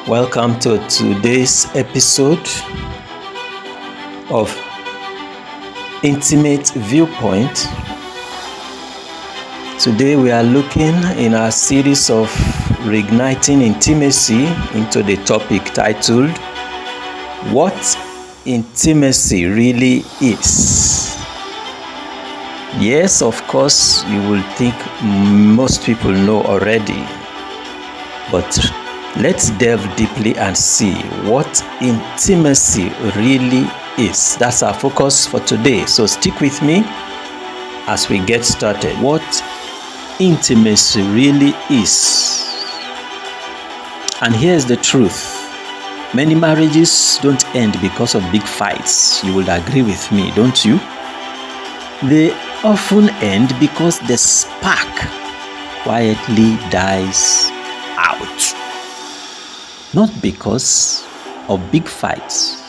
Welcome to today's episode of Intimate Viewpoint. Today we are looking in our series of reigniting intimacy into the topic titled What Intimacy Really Is. Yes, of course, you will think most people know already, but let's delve deeply and see what intimacy really is. That's our focus for today. So stick with me as we get started. What intimacy really is. And here's the truth. Many marriages don't end because of big fights. You will agree with me, don't you? They often end because the spark quietly dies out. Not because of big fights.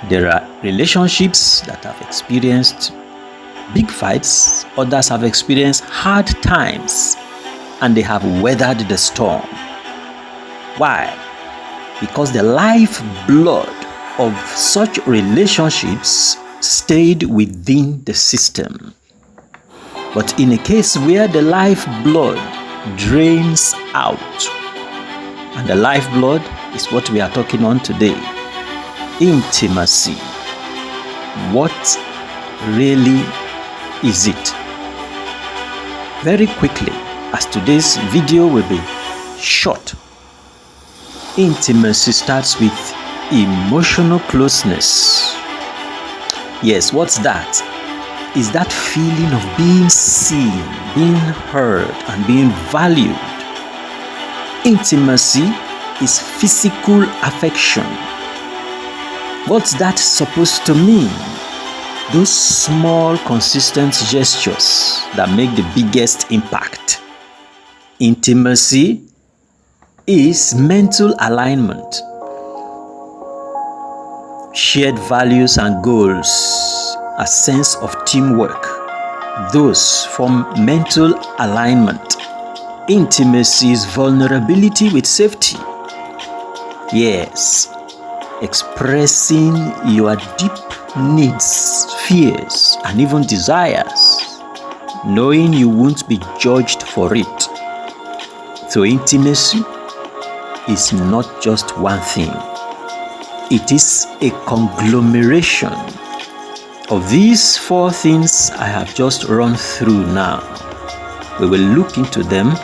There are relationships that have experienced big fights, others have experienced hard times, and they have weathered the storm. Why? Because the lifeblood of such relationships stayed within the system. But in a case where the lifeblood drains out, and the lifeblood is what we are talking on today. Intimacy. What really is it? Very quickly, as today's video will be short. Intimacy starts with emotional closeness. Yes, what's that? Is that feeling of being seen, being heard, and being valued. Intimacy is physical affection. What's that supposed to mean? Those small, consistent gestures that make the biggest impact. Intimacy is mental alignment. Shared values and goals, a sense of teamwork. Those form mental alignment. Intimacy is vulnerability with safety. Yes, expressing your deep needs, fears, and even desires, knowing you won't be judged for it. So intimacy is not just one thing. It is a conglomeration of these four things I have just run through now. We will look into them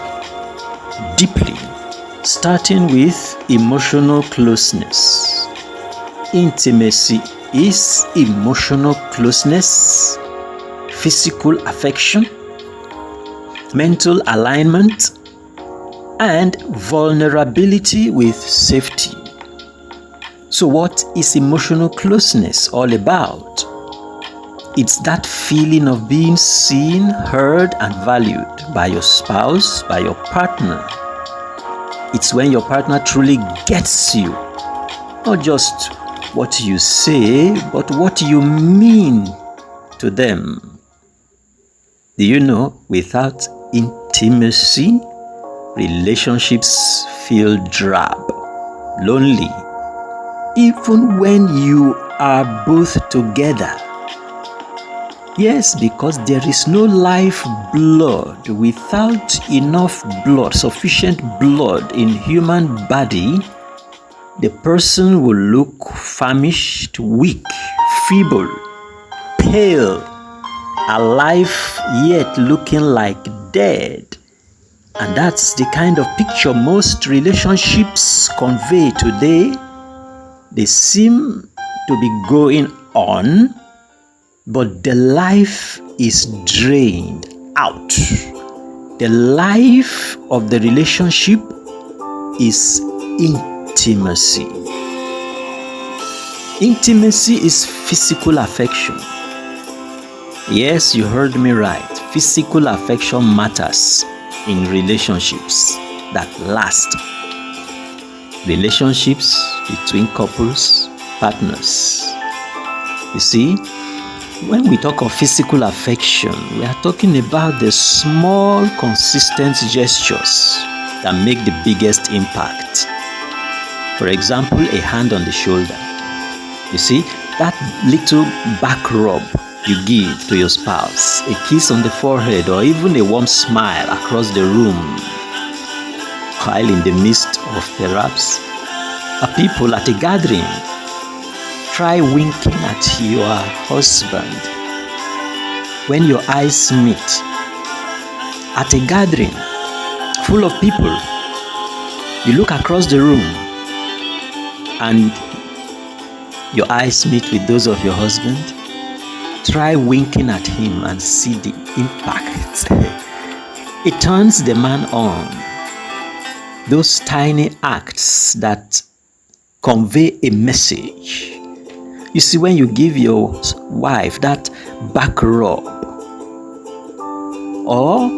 deeply, starting with emotional closeness. Intimacy is emotional closeness, physical affection, mental alignment, and vulnerability with safety. So what is emotional closeness all about? It's that feeling of being seen, heard, and valued by your spouse, by your partner. It's when your partner truly gets you. Not just what you say, but what you mean to them. Do you know, without intimacy, relationships feel drab, lonely, even when you are both together. Yes, because there is no life blood. Without enough blood, sufficient blood in human body, the person will look famished, weak, feeble, pale, alive yet looking like dead. And that's the kind of picture most relationships convey today. They seem to be going on, but the life is drained out. The life of the relationship is intimacy. Intimacy is physical affection. Yes, you heard me right. Physical affection matters in relationships that last. Relationships between couples, partners. You see, when we talk of physical affection, we are talking about the small, consistent gestures that make the biggest impact. For example, a hand on the shoulder. You see, that little back rub you give to your spouse, a kiss on the forehead, or even a warm smile across the room while in the midst of perhaps a people at a gathering. Try winking at your husband when your eyes meet at a gathering full of people. You look across the room and your eyes meet with those of your husband. Try winking at him and see the impact. It turns the man on. Those tiny acts that convey a message. You see, when you give your wife that back rub or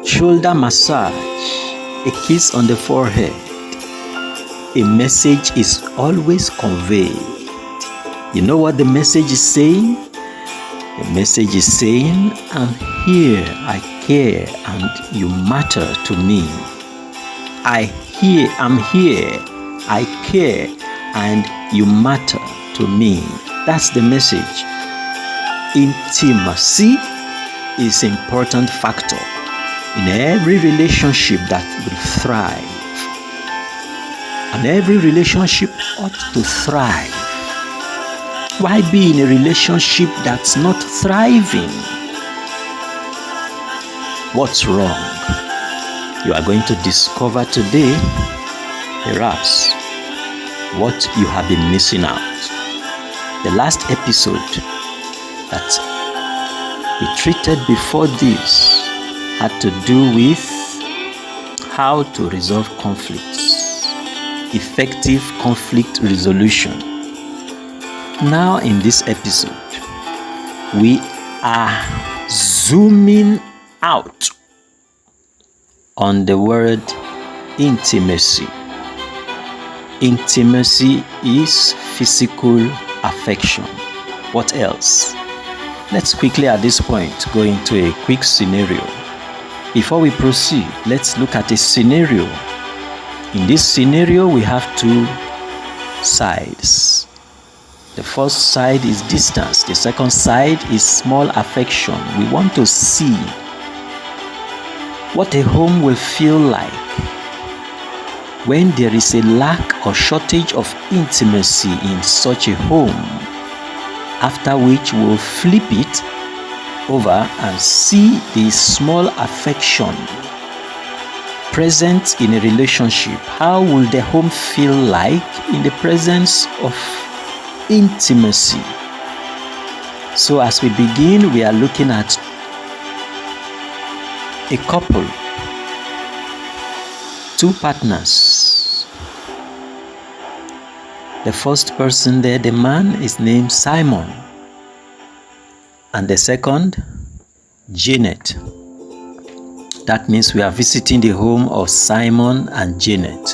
shoulder massage, a kiss on the forehead, a message is always conveyed. You know what the message is saying? The message is saying, I'm here, I care, and you matter to me. I'm here, I care, and you matter to me. That's the message. Intimacy is an important factor in every relationship that will thrive. And every relationship ought to thrive. Why be in a relationship that's not thriving? What's wrong? You are going to discover today, perhaps, what you have been missing out. The last episode that we treated before this had to do with how to resolve conflicts, effective conflict resolution. Now in this episode, we are zooming out on the word intimacy. Intimacy is physical affection. What else? Let's quickly at this point go into a quick scenario. Before we proceed, let's look at a scenario. In this scenario, we have two sides. The first side is distance. The second side is small affection. We want to see what a home will feel like when there is a lack or shortage of intimacy in such a home, after which we'll flip it over and see the small affection present in a relationship. How will the home feel like in the presence of intimacy? So as we begin, we are looking at a couple, two partners. The first person there, the man, is named Simon, and the second, Janet. That means we are visiting the home of Simon and Janet.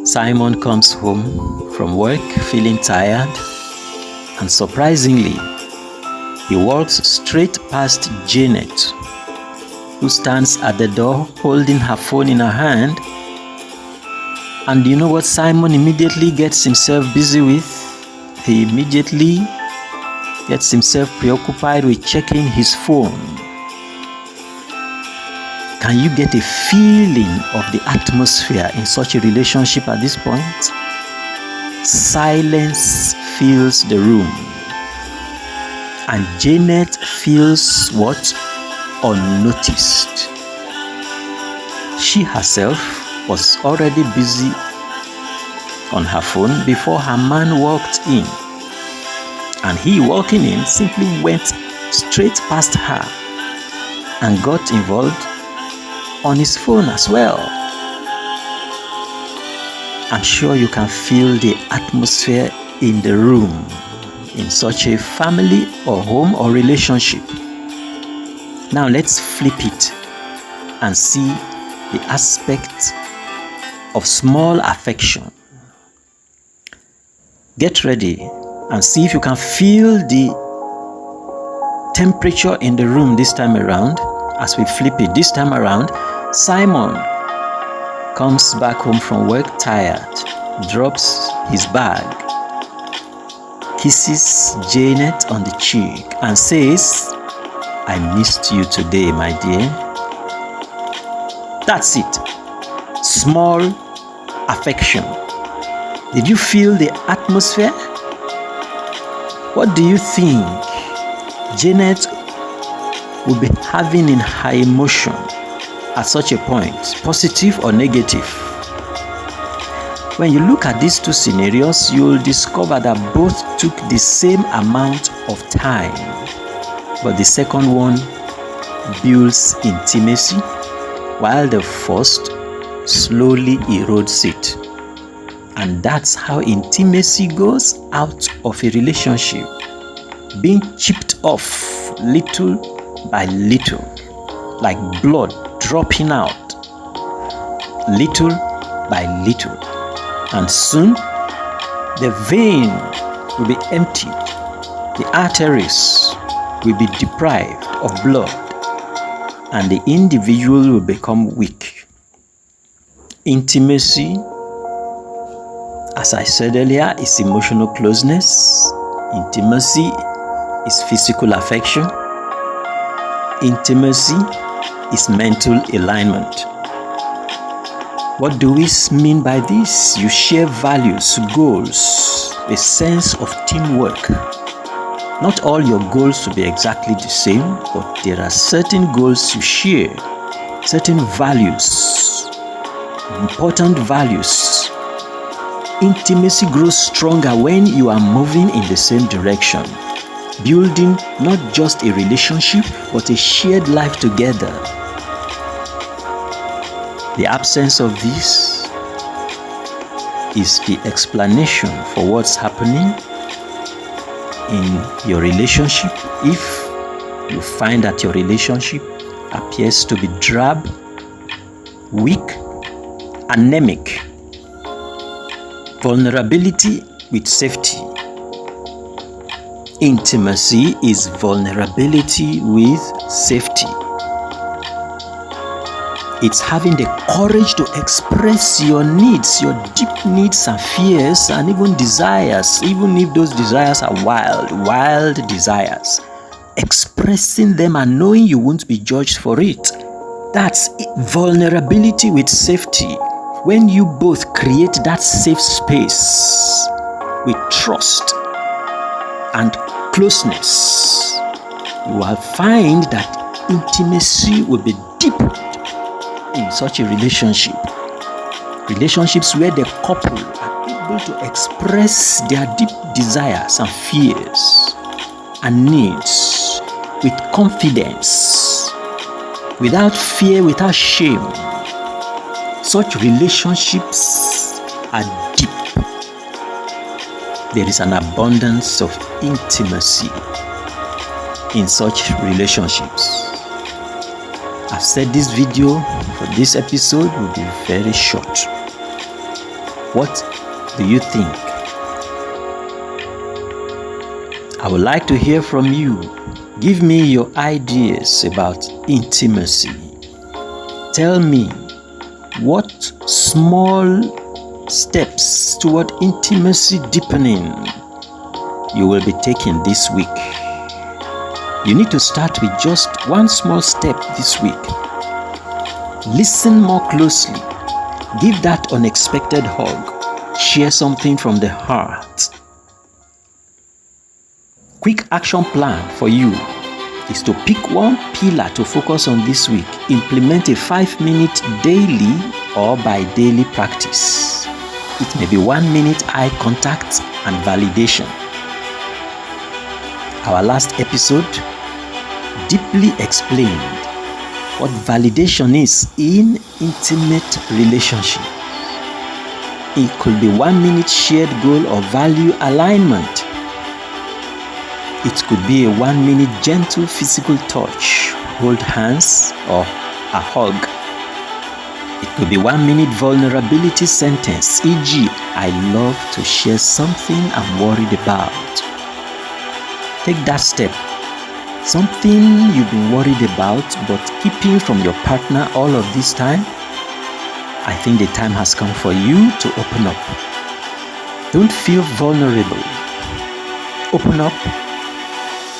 Simon comes home from work feeling tired, and surprisingly, he walks straight past Janet, who stands at the door holding her phone in her hand. And you know what Simon immediately gets himself busy with? He immediately gets himself preoccupied with checking his phone. Can you get a feeling of the atmosphere in such a relationship at this point? Silence fills the room. And Janet feels what? Unnoticed. She herself was already busy on her phone before her man walked in. And he, walking in, simply went straight past her and got involved on his phone as well. I'm sure you can feel the atmosphere in the room in such a family or home or relationship. Now let's flip it and see the aspect of small affection. Get ready and see if you can feel the temperature in the room this time around. As we flip it this time around, Simon comes back home from work tired, drops his bag, kisses Janet on the cheek and says, "I missed you today, my dear." That's it. Small affection. Did you feel the atmosphere? What do you think Janet will be having in her emotion at such a point, positive or negative? When you look at these two scenarios, you'll discover that both took the same amount of time, but the second one builds intimacy, while the first slowly erodes it. And that's how intimacy goes out of a relationship, being chipped off little by little, like blood dropping out little by little. And soon the vein will be emptied, the arteries will be deprived of blood, and the individual will become weak. Intimacy, as I said earlier, is emotional closeness. Intimacy is physical affection. Intimacy is mental alignment. What do we mean by this? You share values, goals, a sense of teamwork. Not all your goals will be exactly the same, but there are certain goals you share, certain values, important values. Intimacy grows stronger when you are moving in the same direction, building not just a relationship, but a shared life together. The absence of this is the explanation for what's happening in your relationship. If you find that your relationship appears to be drab, weak, anemic, vulnerability with safety. Intimacy is vulnerability with safety. It's having the courage to express your needs, your deep needs and fears and even desires, even if those desires are wild desires. Expressing them and knowing you won't be judged for it. That's vulnerability with safety. When you both create that safe space with trust and closeness, you will find that intimacy will be deepened in such a relationship. Relationships where the couple are able to express their deep desires and fears and needs with confidence, without fear, without shame. Such relationships are deep. There is an abundance of intimacy in such relationships. I've said this video for this episode will be very short. What do you think? I would like to hear from you. Give me your ideas about intimacy. Tell me what small steps toward intimacy deepening you will be taking this week. You need to start with just one small step this week. Listen more closely. Give that unexpected hug. Share something from the heart. Quick action plan for you is to pick one pillar to focus on this week. Implement a 5-minute daily or bi-daily practice. It may be 1 minute eye contact and validation. Our last episode deeply explained what validation is in intimate relationship. It could be 1 minute shared goal or value alignment. It could be a 1 minute gentle physical touch, hold hands or a hug. It could be 1 minute vulnerability sentence, e.g., I love to share something I'm worried about. Take that step. Something you've been worried about but keeping from your partner all of this time. I think the time has come for you to open up. Don't feel vulnerable. Open up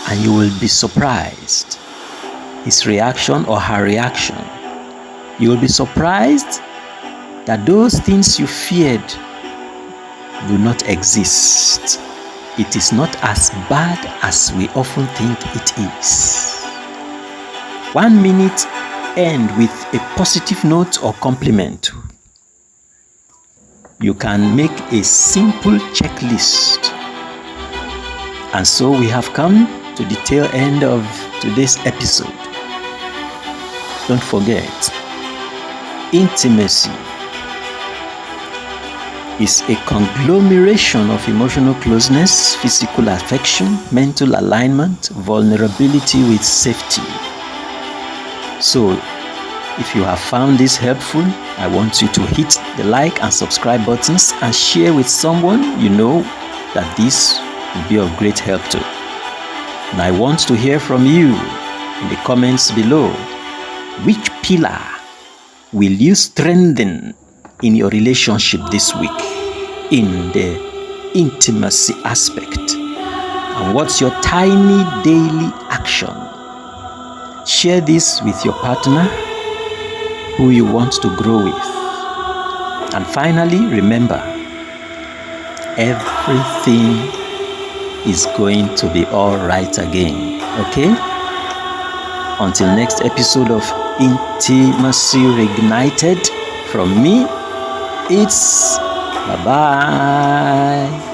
and you will be surprised. His reaction or her reaction. You will be surprised that those things you feared do not exist. It is not as bad as we often think it is. 1 minute end with a positive note or compliment. You can make a simple checklist. And so we have come to the tail end of today's episode. Don't forget, intimacy is a conglomeration of emotional closeness, physical affection, mental alignment, vulnerability with safety. So, if you have found this helpful, I want you to hit the like and subscribe buttons and share with someone you know that this will be of great help to. And I want to hear from you in the comments below. Which pillar will you strengthen in your relationship this week in the intimacy aspect? And what's your tiny daily action? Share this with your partner who you want to grow with. And finally, remember, everything is going to be all right again. Okay? Until next episode of Intimacy Reignited, from me, it's bye-bye.